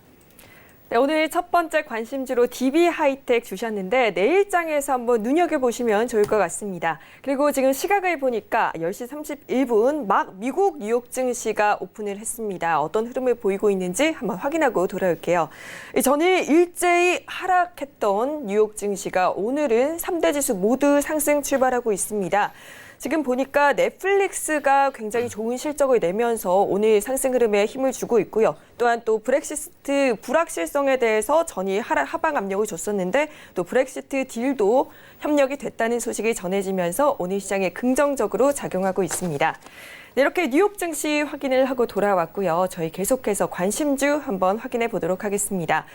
네, 오늘 첫 번째 관심주로 DB 하이텍 주셨는데 내일장에서 한번 눈여겨보시면 좋을 것 같습니다. 그리고 지금 시각을 보니까 10시 31분 막 미국 뉴욕 증시가 오픈을 했습니다. 어떤 흐름을 보이고 있는지 한번 확인하고 돌아올게요. 전일 일제히 하락했던 뉴욕 증시가 오늘은 3대 지수 모두 상승 출발하고 있습니다. 지금 보니까 넷플릭스가 굉장히 좋은 실적을 내면서 오늘 상승 흐름에 힘을 주고 있고요. 또한 또 브렉시트 불확실성에 대해서 전이 하방 압력을 줬었는데 또 브렉시트 딜도 협력이 됐다는 소식이 전해지면서 오늘 시장에 긍정적으로 작용하고 있습니다. 네, 이렇게 뉴욕 증시 확인을 하고 돌아왔고요. 저희 계속해서 관심주 한번 확인해 보도록 하겠습니다.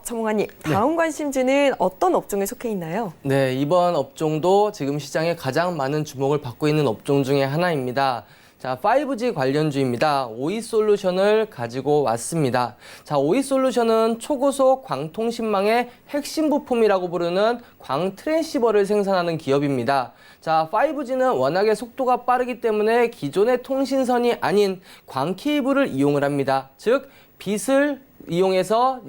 전문가님, 다음 관심주는 어떤 업종에 속해 있나요?
네, 이번 업종도 지금 시장에 가장 많은 주목을 받고 있는 업종 중에 하나입니다. 자, 5G 관련주입니다. 오이솔루션을 가지고 왔습니다. 자, 오이솔루션은 초고속 광통신망의 핵심 부품이라고 부르는 광트랜시버를 생산하는 기업입니다. 자, 5G는 워낙에 속도가 빠르기 때문에 기존의 통신선이 아닌 광케이블을 이용을 합니다. 즉, 빛을 이용해서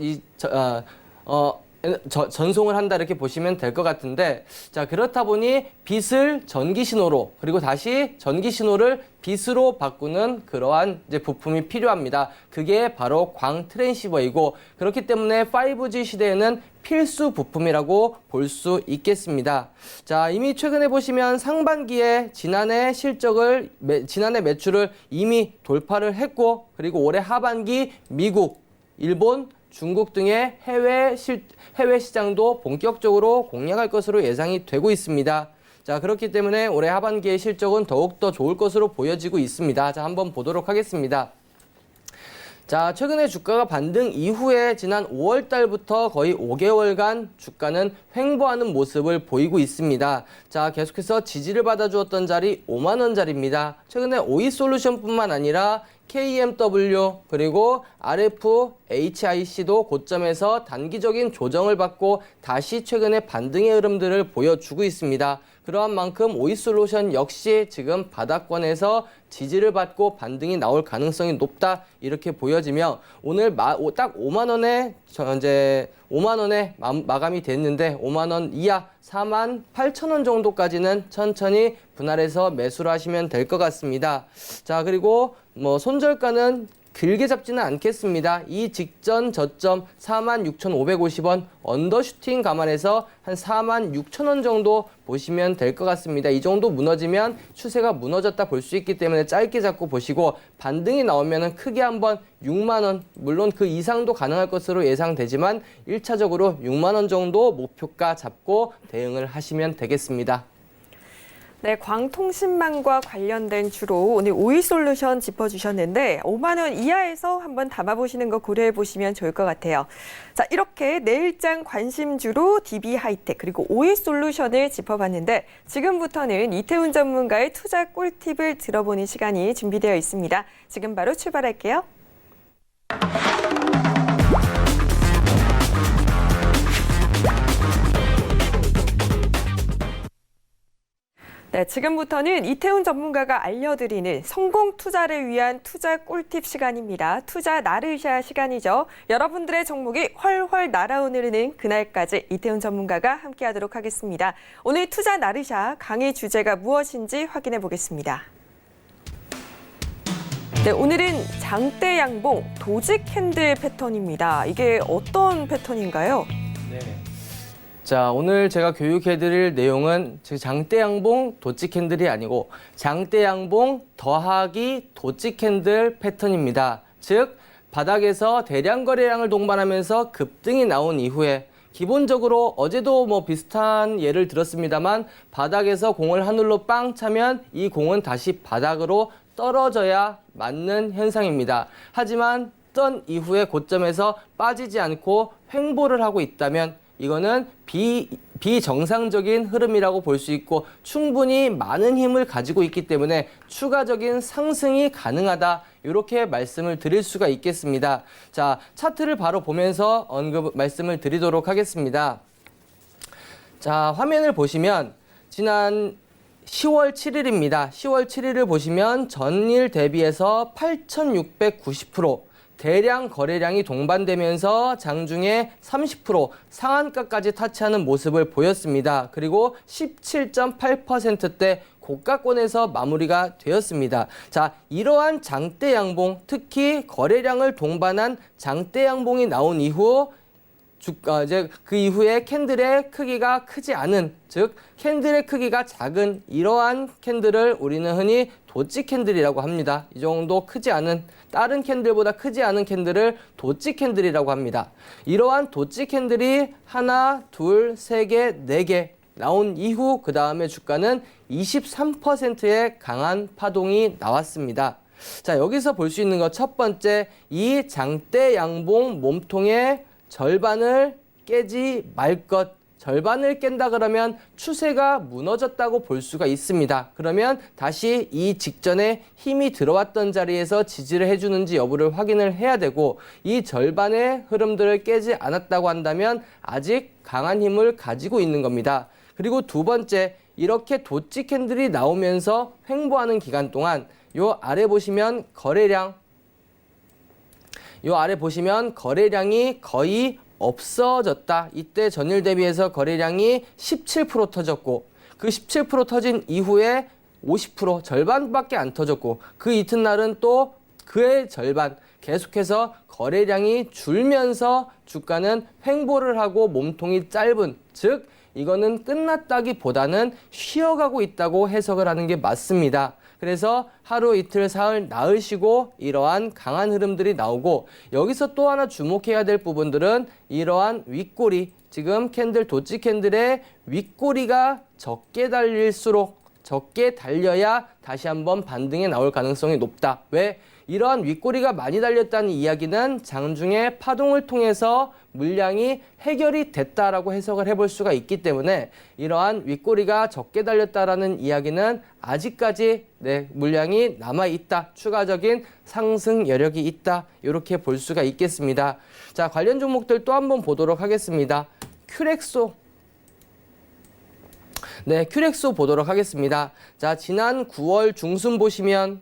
전송을 한다 이렇게 보시면 될 것 같은데, 자, 그렇다 보니 빛을 전기 신호로 그리고 다시 전기 신호를 빛으로 바꾸는 그러한 이제 부품이 필요합니다. 그게 바로 광 트랜시버이고 그렇기 때문에 5G 시대에는 필수 부품이라고 볼 수 있겠습니다. 자, 이미 최근에 보시면 상반기에 지난해 매출을 이미 돌파를 했고 그리고 올해 하반기 미국, 일본, 중국 등의 해외 시장도 본격적으로 공략할 것으로 예상이 되고 있습니다. 자, 그렇기 때문에 올해 하반기의 실적은 더욱더 좋을 것으로 보여지고 있습니다. 자, 한번 보도록 하겠습니다. 자, 최근에 주가가 반등 이후에 지난 5월 달부터 거의 5개월간 주가는 횡보하는 모습을 보이고 있습니다. 자, 계속해서 지지를 받아주었던 자리 5만 원짜리입니다. 최근에 오이솔루션뿐만 아니라 KMW 그리고 RFHIC도 고점에서 단기적인 조정을 받고 다시 최근에 반등의 흐름들을 보여주고 있습니다. 그러한 만큼 오이솔루션 역시 지금 바닥권에서 지지를 받고 반등이 나올 가능성이 높다 이렇게 보여지며 오늘 딱 5만 원에 현재 5만 원에 마감이 됐는데 5만 원 이하 48,000원 정도까지는 천천히 분할해서 매수를 하시면 될 것 같습니다. 자, 그리고 손절가는 길게 잡지는 않겠습니다. 이 직전 저점 46,550원 언더슈팅 감안해서 한 46,000원 정도 보시면 될 것 같습니다. 이 정도 무너지면 추세가 무너졌다 볼 수 있기 때문에 짧게 잡고 보시고 반등이 나오면 크게 한번 6만 원, 물론 그 이상도 가능할 것으로 예상되지만 1차적으로 6만 원 정도 목표가 잡고 대응을 하시면 되겠습니다.
네, 광통신망과 관련된 주로 오늘 오이솔루션 짚어주셨는데 5만 원 이하에서 한번 담아보시는 거 고려해보시면 좋을 것 같아요. 자, 이렇게 내일장 관심주로 DB 하이텍 그리고 오이솔루션을 짚어봤는데 지금부터는 이태훈 전문가의 투자 꿀팁을 들어보는 시간이 준비되어 있습니다. 지금 바로 출발할게요. 네, 지금부터는 이태훈 전문가가 알려드리는 성공 투자를 위한 투자 꿀팁 시간입니다. 투자 나르샤 시간이죠. 여러분들의 종목이 훨훨 날아오르는 그날까지 이태훈 전문가가 함께하도록 하겠습니다. 오늘 투자 나르샤 강의 주제가 무엇인지 확인해 보겠습니다. 네, 오늘은 장대 양봉 도직 캔들 패턴입니다. 이게 어떤 패턴인가요?
네. 자, 오늘 제가 교육해드릴 내용은 장대양봉 도치 캔들이 아니고 장대양봉 더하기 도치 캔들 패턴입니다. 즉, 바닥에서 대량 거래량을 동반하면서 급등이 나온 이후에 기본적으로 어제도 비슷한 예를 들었습니다만 바닥에서 공을 하늘로 빵 차면 이 공은 다시 바닥으로 떨어져야 맞는 현상입니다. 하지만 떤 이후에 고점에서 빠지지 않고 횡보를 하고 있다면 이거는 비정상적인 흐름이라고 볼 수 있고 충분히 많은 힘을 가지고 있기 때문에 추가적인 상승이 가능하다. 이렇게 말씀을 드릴 수가 있겠습니다. 자, 차트를 바로 보면서 말씀을 드리도록 하겠습니다. 자, 화면을 보시면 지난 10월 7일입니다. 10월 7일을 보시면 전일 대비해서 8,690% 대량 거래량이 동반되면서 장중에 30% 상한가까지 타치하는 모습을 보였습니다. 그리고 17.8%대 고가권에서 마무리가 되었습니다. 자, 이러한 장대 양봉, 특히 거래량을 동반한 장대 양봉이 나온 이후 이제 그 이후에 캔들의 크기가 크지 않은, 즉 캔들의 크기가 작은 이러한 캔들을 우리는 흔히 도치 캔들이라고 합니다. 이 정도 크지 않은, 다른 캔들보다 크지 않은 캔들을 도치 캔들이라고 합니다. 이러한 도치 캔들이 하나, 둘, 세 개, 네 개 나온 이후 그 다음에 주가는 23%의 강한 파동이 나왔습니다. 자, 여기서 볼 수 있는 것 첫 번째, 이 장대 양봉 몸통의 절반을 깨지 말 것. 절반을 깬다 그러면 추세가 무너졌다고 볼 수가 있습니다. 그러면 다시 이 직전에 힘이 들어왔던 자리에서 지지를 해주는지 여부를 확인을 해야 되고, 이 절반의 흐름들을 깨지 않았다고 한다면 아직 강한 힘을 가지고 있는 겁니다. 그리고 두 번째, 이렇게 도치 캔들이 나오면서 횡보하는 기간 동안 요 아래 보시면 거래량이 거의 없어졌다. 이때 전일 대비해서 거래량이 17% 터졌고, 그 17% 터진 이후에 50% 절반밖에 안 터졌고, 그 이튿날은 또 그의 절반 계속해서 거래량이 줄면서 주가는 횡보를 하고 몸통이 짧은, 즉 이거는 끝났다기보다는 쉬어가고 있다고 해석을 하는 게 맞습니다. 그래서 하루 이틀 사흘 나흘 쉬고 이러한 강한 흐름들이 나오고, 여기서 또 하나 주목해야 될 부분들은 이러한 윗꼬리, 지금 캔들 도치 캔들의 윗꼬리가 적게 달려야 다시 한번 반등에 나올 가능성이 높다. 왜? 이러한 윗꼬리가 많이 달렸다는 이야기는 장중에 파동을 통해서 물량이 해결이 됐다라고 해석을 해볼 수가 있기 때문에, 이러한 윗꼬리가 적게 달렸다라는 이야기는 아직까지 물량이 남아있다, 추가적인 상승 여력이 있다, 이렇게 볼 수가 있겠습니다. 자, 관련 종목들 또 한번 보도록 하겠습니다. 큐렉소. 큐렉소 보도록 하겠습니다. 자, 지난 9월 중순 보시면,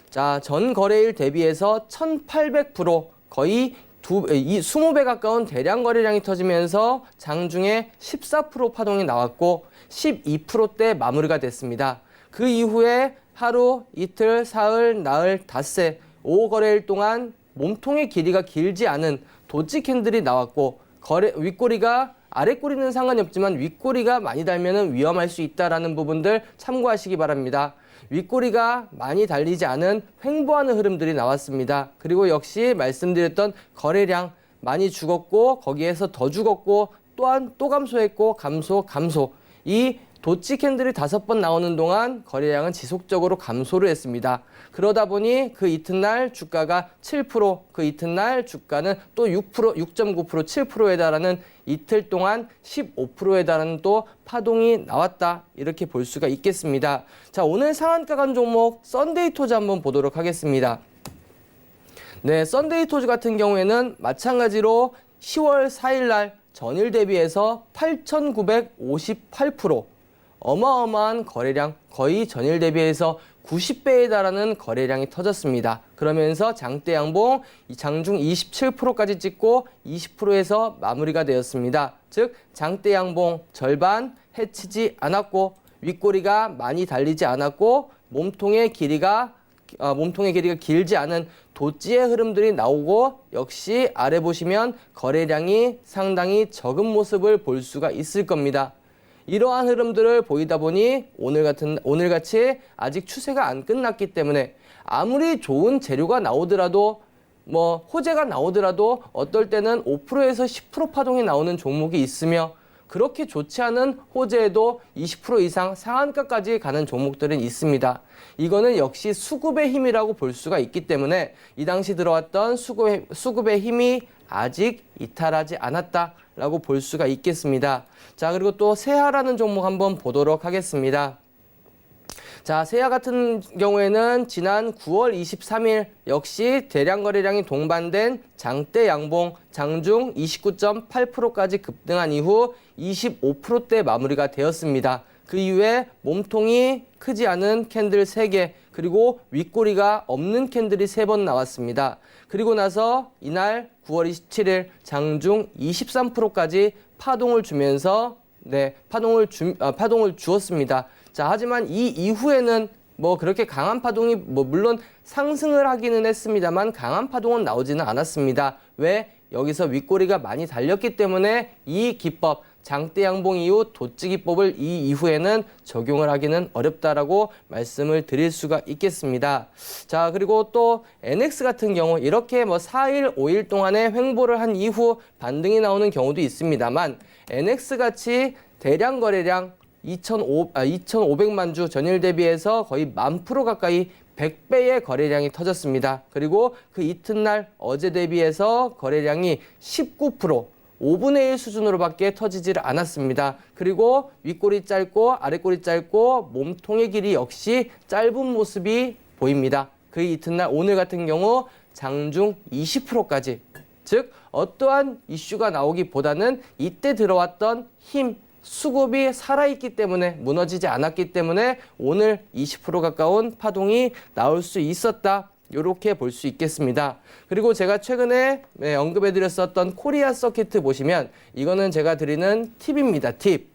자, 전 거래일 대비해서 1800% 거의 20배 가까운 대량 거래량이 터지면서 장중에 14% 파동이 나왔고 12%대 마무리가 됐습니다. 그 이후에 하루, 이틀, 사흘, 나흘, 닷새, 5거래일 동안 몸통의 길이가 길지 않은 도치 캔들이 나왔고, 윗꼬리가, 아랫꼬리는 상관이 없지만 윗꼬리가 많이 달면 위험할 수 있다는 부분들 참고하시기 바랍니다. 윗꼬리가 많이 달리지 않은 횡보하는 흐름들이 나왔습니다. 그리고 역시 말씀드렸던 거래량 많이 죽었고, 거기에서 더 죽었고, 또한 또 감소했고, 감소. 이 도치 캔들이 5번 나오는 동안 거래량은 지속적으로 감소를 했습니다. 그러다 보니 그 이튿날 주가가 7%, 그 이튿날 주가는 또 6%, 6.9%, 7%에 달하는 이틀 동안 15%에 달하는 또 파동이 나왔다. 이렇게 볼 수가 있겠습니다. 자, 오늘 상한가 간 종목 썬데이토즈 한번 보도록 하겠습니다. 썬데이토즈 같은 경우에는 마찬가지로 10월 4일 날 전일 대비해서 8,958% 어마어마한 거래량, 거의 전일 대비해서 90배에 달하는 거래량이 터졌습니다. 그러면서 장대 양봉 장중 27%까지 찍고 20%에서 마무리가 되었습니다. 즉 장대 양봉 절반 해치지 않았고, 윗꼬리가 많이 달리지 않았고, 몸통의 길이가 몸통의 길이가 길지 않은 도지의 흐름들이 나오고 역시 아래 보시면 거래량이 상당히 적은 모습을 볼 수가 있을 겁니다. 이러한 흐름들을 보이다 보니 오늘같이 아직 추세가 안 끝났기 때문에 아무리 좋은 재료가 나오더라도 호재가 나오더라도 어떨 때는 5%에서 10% 파동이 나오는 종목이 있으며 그렇게 좋지 않은 호재에도 20% 이상 상한가까지 가는 종목들은 있습니다. 이거는 역시 수급의 힘이라고 볼 수가 있기 때문에 이 당시 들어왔던 수급의 힘이 아직 이탈하지 않았다라고 볼 수가 있겠습니다. 자, 그리고 또 세하라는 종목 한번 보도록 하겠습니다. 자, 세하 같은 경우에는 지난 9월 23일 역시 대량 거래량이 동반된 장대 양봉 장중 29.8%까지 급등한 이후 25%대 마무리가 되었습니다. 그 이후에 몸통이 크지 않은 캔들 3개 그리고 윗꼬리가 없는 캔들이 3번 나왔습니다. 그리고 나서 이날 9월 27일 장중 23%까지 파동을 주면서 파동을 주었습니다. 자, 하지만 이 이후에는 그렇게 강한 파동이 물론 상승을 하기는 했습니다만 강한 파동은 나오지는 않았습니다. 왜? 여기서 윗꼬리가 많이 달렸기 때문에 이 기법 장대 양봉 이후 도찌 기법을 이 이후에는 적용을 하기는 어렵다라고 말씀을 드릴 수가 있겠습니다. 자, 그리고 또 NX 같은 경우 이렇게 4일, 5일 동안에 횡보를 한 이후 반등이 나오는 경우도 있습니다만 NX 같이 대량 거래량 2,500만 주 전일 대비해서 거의 10,000% 가까이 100배의 거래량이 터졌습니다. 그리고 그 이튿날 어제 대비해서 거래량이 19%, 5분의 1 수준으로밖에 터지지를 않았습니다. 그리고 윗꼬리 짧고 아랫꼬리 짧고 몸통의 길이 역시 짧은 모습이 보입니다. 그 이튿날 오늘 같은 경우 장중 20%까지, 즉 어떠한 이슈가 나오기보다는 이때 들어왔던 힘, 수급이 살아있기 때문에 무너지지 않았기 때문에 오늘 20% 가까운 파동이 나올 수 있었다. 이렇게 볼 수 있겠습니다. 그리고 제가 최근에 언급해드렸었던 코리아 서킷 보시면 이거는 제가 드리는 팁입니다. 팁.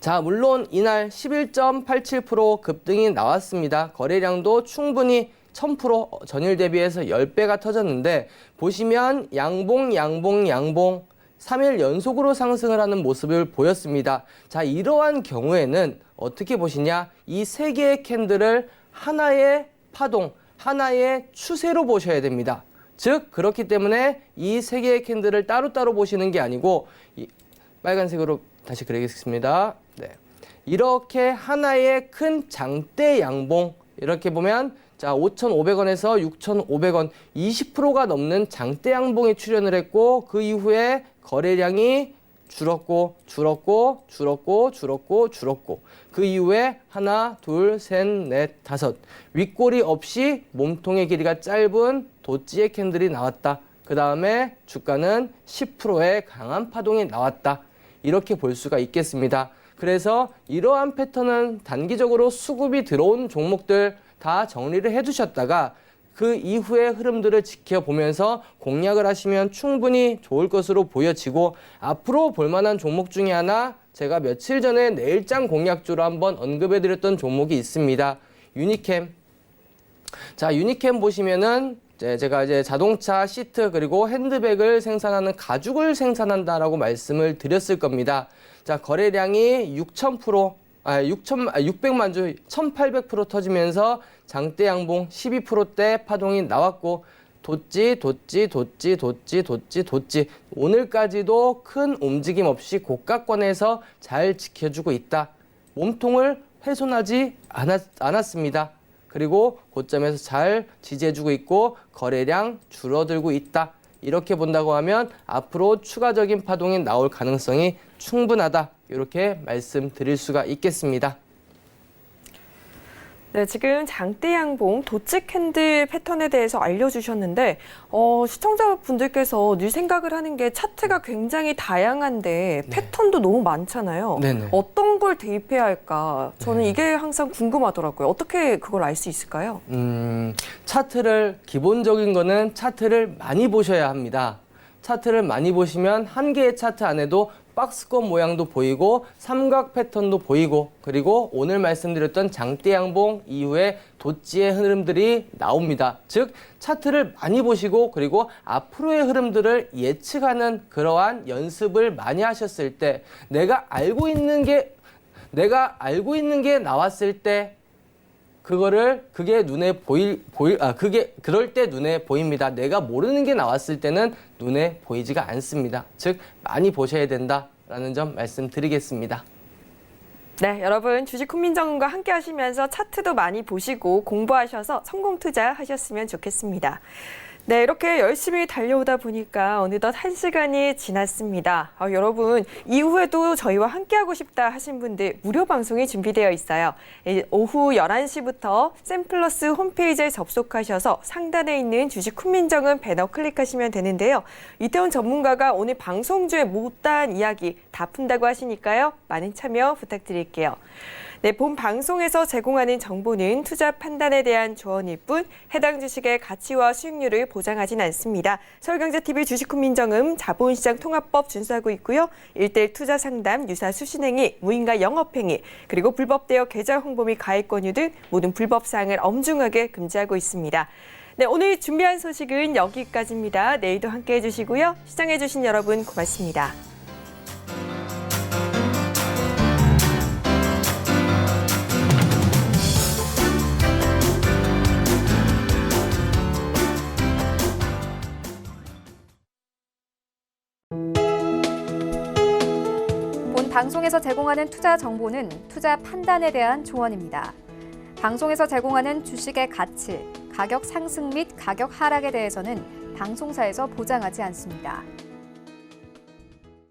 자, 물론 이날 11.87% 급등이 나왔습니다. 거래량도 충분히 1000% 전일 대비해서 10배가 터졌는데 보시면 양봉 3일 연속으로 상승을 하는 모습을 보였습니다. 자, 이러한 경우에는 어떻게 보시냐? 이 3개의 캔들을 하나의 파동, 하나의 추세로 보셔야 됩니다. 즉 그렇기 때문에 이 3개의 캔들을 따로따로 보시는 게 아니고 빨간색으로 다시 그리겠습니다. 네. 이렇게 하나의 큰 장대 양봉 이렇게 보면 자 5,500원에서 6,500원 20%가 넘는 장대 양봉에 출현을 했고 그 이후에 거래량이 줄었고 그 이후에 하나, 둘, 셋, 넷, 다섯 윗꼬리 없이 몸통의 길이가 짧은 도찌의 캔들이 나왔다. 그 다음에 주가는 10%의 강한 파동이 나왔다. 이렇게 볼 수가 있겠습니다. 그래서 이러한 패턴은 단기적으로 수급이 들어온 종목들 다 정리를 해두셨다가 그 이후의 흐름들을 지켜보면서 공략을 하시면 충분히 좋을 것으로 보여지고 앞으로 볼만한 종목 중에 하나 제가 며칠 전에 내일장 공략주로 한번 언급해드렸던 종목이 있습니다. 유니캠. 자, 유니캠 보시면은 제가 이제 자동차 시트 그리고 핸드백을 생산하는 가죽을 생산한다라고 말씀을 드렸을 겁니다. 자, 거래량이 600만 주 1800% 터지면서 장대 양봉 12%대 파동이 나왔고 도찌 오늘까지도 큰 움직임 없이 고가권에서 잘 지켜주고 있다. 몸통을 훼손하지 않았습니다. 그리고 고점에서 잘 지지해주고 있고 거래량 줄어들고 있다. 이렇게 본다고 하면 앞으로 추가적인 파동이 나올 가능성이 충분하다. 이렇게 말씀드릴 수가 있겠습니다.
네, 지금 장대 양봉 도찌 캔들 패턴에 대해서 알려주셨는데 시청자분들께서 늘 생각을 하는 게 차트가 굉장히 다양한데 패턴도 너무 많잖아요.
네네.
어떤 걸 대입해야 할까? 저는 이게 항상 궁금하더라고요. 어떻게 그걸 알 수 있을까요?
차트를 기본적인 거는 차트를 많이 보셔야 합니다. 차트를 많이 보시면 한 개의 차트 안에도 박스권 모양도 보이고 삼각 패턴도 보이고 그리고 오늘 말씀드렸던 장대 양봉 이후에 도지의 흐름들이 나옵니다. 즉 차트를 많이 보시고 그리고 앞으로의 흐름들을 예측하는 그러한 연습을 많이 하셨을 때 내가 알고 있는 게 나왔을 때 그게 눈에 그럴 때 눈에 보입니다. 내가 모르는 게 나왔을 때는 눈에 보이지가 않습니다. 즉 많이 보셔야 된다라는 점 말씀드리겠습니다.
네, 여러분 주식 훈민정음과 함께 하시면서 차트도 많이 보시고 공부하셔서 성공 투자하셨으면 좋겠습니다. 네, 이렇게 열심히 달려오다 보니까 어느덧 1시간이 지났습니다. 여러분, 이후에도 저희와 함께하고 싶다 하신 분들 무료 방송이 준비되어 있어요. 오후 11시부터 샘플러스 홈페이지에 접속하셔서 상단에 있는 주식 훈민정음 배너 클릭하시면 되는데요. 이태원 전문가가 오늘 방송 중에 못다한 이야기 다 푼다고 하시니까요. 많은 참여 부탁드릴게요. 네, 본 방송에서 제공하는 정보는 투자 판단에 대한 조언일 뿐 해당 주식의 가치와 수익률을 보장하진 않습니다. 서울경제TV 주식훈민정음 자본시장 통합법 준수하고 있고요. 1:1 투자 상담, 유사 수신행위, 무인가 영업행위, 그리고 불법 대여 계좌 홍보 및 가입 권유 등 모든 불법 사항을 엄중하게 금지하고 있습니다. 네, 오늘 준비한 소식은 여기까지입니다. 내일도 함께해 주시고요. 시청해 주신 여러분 고맙습니다.
방송에서 제공하는 투자 정보는 투자 판단에 대한 조언입니다. 방송에서 제공하는 주식의 가치, 가격 상승 및 가격 하락에 대해서는 방송사에서 보장하지 않습니다.